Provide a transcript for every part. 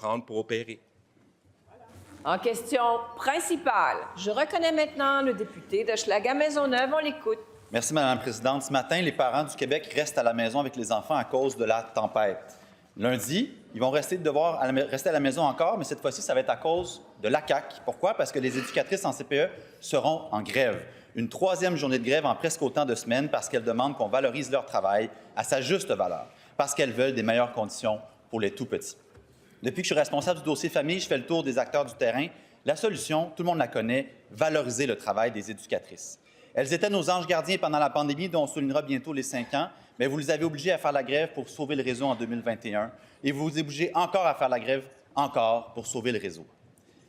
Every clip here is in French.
prendre pour opérer. En question principale, je reconnais maintenant le député d'Hochelaga-Maisonneuve. On l'écoute. Merci, Mme la Présidente. Ce matin, les parents du Québec restent à la maison avec les enfants à cause de la tempête. Lundi, ils vont devoir rester à la maison encore, mais cette fois-ci, ça va être à cause de la CAQ. Pourquoi? Parce que les éducatrices en CPE seront en grève. Une troisième journée de grève en presque autant de semaines parce qu'elles demandent qu'on valorise leur travail à sa juste valeur, parce qu'elles veulent des meilleures conditions pour les tout-petits. Depuis que je suis responsable du dossier famille, je fais le tour des acteurs du terrain. La solution, tout le monde la connaît, valoriser le travail des éducatrices. Elles étaient nos anges gardiens pendant la pandémie, dont on soulignera bientôt les 5 ans, mais vous les avez obligés à faire la grève pour sauver le réseau en 2021 et vous vous obligez encore à faire la grève encore pour sauver le réseau.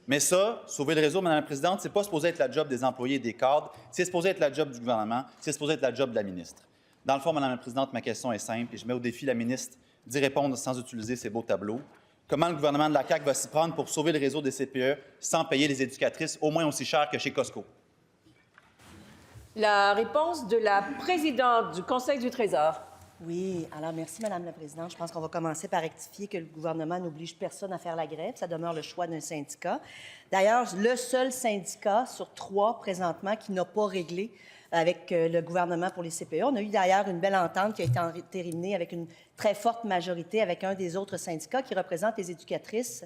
Mais ça, sauver le réseau, Mme la Présidente, c'est pas supposé être la job des employés et des cadres, c'est supposé être la job du gouvernement, c'est supposé être la job de la ministre. Dans le fond, Mme la Présidente, ma question est simple et je mets au défi la ministre d'y répondre sans utiliser ces beaux tableaux. Comment le gouvernement de la CAQ va s'y prendre pour sauver le réseau des CPE sans payer les éducatrices au moins aussi cher que chez Costco? La réponse de la présidente du Conseil du Trésor. Oui, alors merci, Madame la Présidente. Je pense qu'on va commencer par rectifier que le gouvernement n'oblige personne à faire la grève. Ça demeure le choix d'un syndicat. D'ailleurs, le seul syndicat sur 3 présentement qui n'a pas réglé avec le gouvernement pour les CPE. On a eu d'ailleurs une belle entente qui a été entérinée avec une très forte majorité avec un des autres syndicats qui représente les éducatrices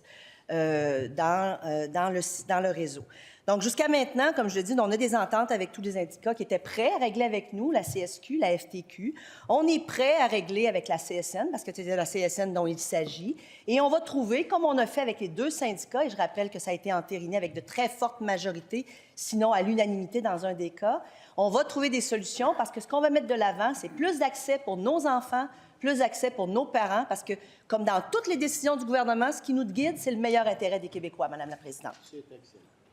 dans le réseau. Donc, jusqu'à maintenant, comme je le dis, on a des ententes avec tous les syndicats qui étaient prêts à régler avec nous, la CSQ, la FTQ. On est prêt à régler avec la CSN, parce que c'est de la CSN dont il s'agit. Et on va trouver, comme on a fait avec les 2 syndicats, et je rappelle que ça a été entériné avec de très fortes majorités, sinon à l'unanimité dans un des cas, on va trouver des solutions parce que ce qu'on va mettre de l'avant, c'est plus d'accès pour nos enfants, plus d'accès pour nos parents, parce que, comme dans toutes les décisions du gouvernement, ce qui nous guide, c'est le meilleur intérêt des Québécois, Madame la Présidente.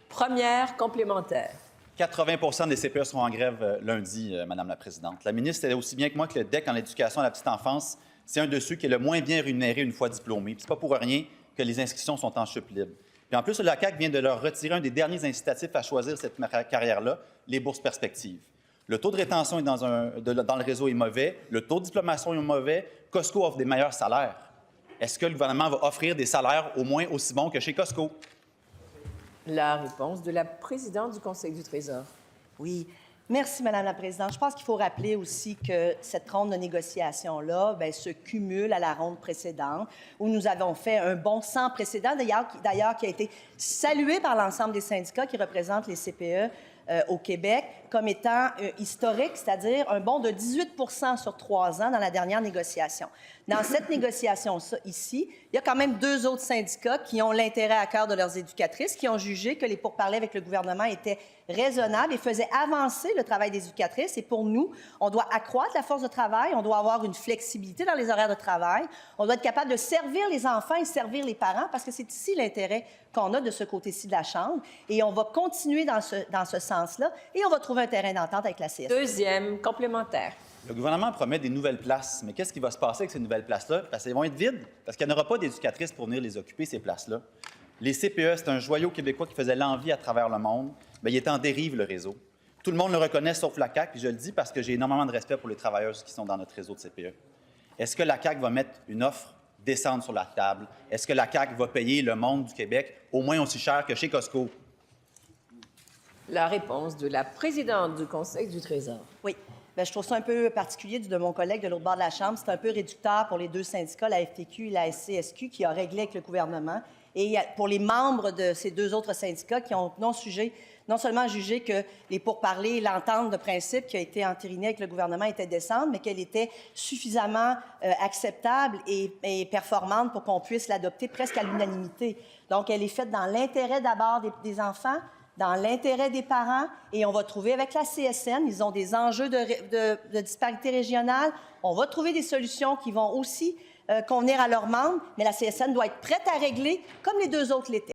Première complémentaire. 80 des CPE seront en grève lundi, Madame la Présidente. La ministre est aussi bien que moi que le DEC en éducation à la petite enfance, c'est un de ceux qui est le moins bien rémunéré une fois diplômé. Ce n'est pas pour rien que les inscriptions sont en chute libre. Puis en plus, la CAQ vient de leur retirer un des derniers incitatifs à choisir cette carrière-là, les bourses perspectives. Le taux de rétention est dans le réseau est mauvais, le taux de diplomation est mauvais, Costco offre des meilleurs salaires. Est-ce que le gouvernement va offrir des salaires au moins aussi bons que chez Costco? La réponse de la présidente du Conseil du Trésor. Oui. Merci, Madame la Présidente. Je pense qu'il faut rappeler aussi que cette ronde de négociations-là se cumule à la ronde précédente, où nous avons fait un bond sans précédent, d'ailleurs qui a été salué par l'ensemble des syndicats qui représentent les CPE au Québec comme étant historique, c'est-à-dire un bond de 18 sur 3 ans dans la dernière négociation. Dans cette négociation ici, il y a quand même 2 autres syndicats qui ont l'intérêt à cœur de leurs éducatrices, qui ont jugé que les pourparlers avec le gouvernement étaient raisonnables et faisaient avancer le travail des éducatrices. Et pour nous, on doit accroître la force de travail, on doit avoir une flexibilité dans les horaires de travail, on doit être capable de servir les enfants et servir les parents, parce que c'est ici l'intérêt qu'on a de ce côté-ci de la Chambre. Et on va continuer dans ce sens-là et on va trouver un terrain d'entente avec la CS. Deuxième complémentaire. Le gouvernement promet des nouvelles places, mais qu'est-ce qui va se passer avec ces nouvelles places-là? Parce qu'elles vont être vides, parce qu'il n'y en aura pas d'éducatrices pour venir les occuper, ces places-là. Les CPE, c'est un joyau québécois qui faisait l'envie à travers le monde. Bien, il est en dérive, le réseau. Tout le monde le reconnaît, sauf la CAQ, puis je le dis parce que j'ai énormément de respect pour les travailleuses qui sont dans notre réseau de CPE. Est-ce que la CAQ va mettre une offre décente sur la table? Est-ce que la CAQ va payer le monde du Québec au moins aussi cher que chez Costco? La réponse de la présidente du Conseil du Trésor. Oui. Bien, je trouve ça un peu particulier de mon collègue de l'autre bord de la Chambre. C'est un peu réducteur pour les 2 syndicats, la FTQ et la CSQ, qui a réglé avec le gouvernement. Et pour les membres de ces 2 autres syndicats qui ont non seulement jugé que les pourparlers, l'entente de principe qui a été entérinée avec le gouvernement était décente, mais qu'elle était suffisamment acceptable et performante pour qu'on puisse l'adopter presque à l'unanimité. Donc, elle est faite dans l'intérêt d'abord des enfants, dans l'intérêt des parents, et on va trouver avec la CSN, ils ont des enjeux de disparité régionale, on va trouver des solutions qui vont aussi convenir à leurs membres, mais la CSN doit être prête à régler comme les 2 autres l'étaient.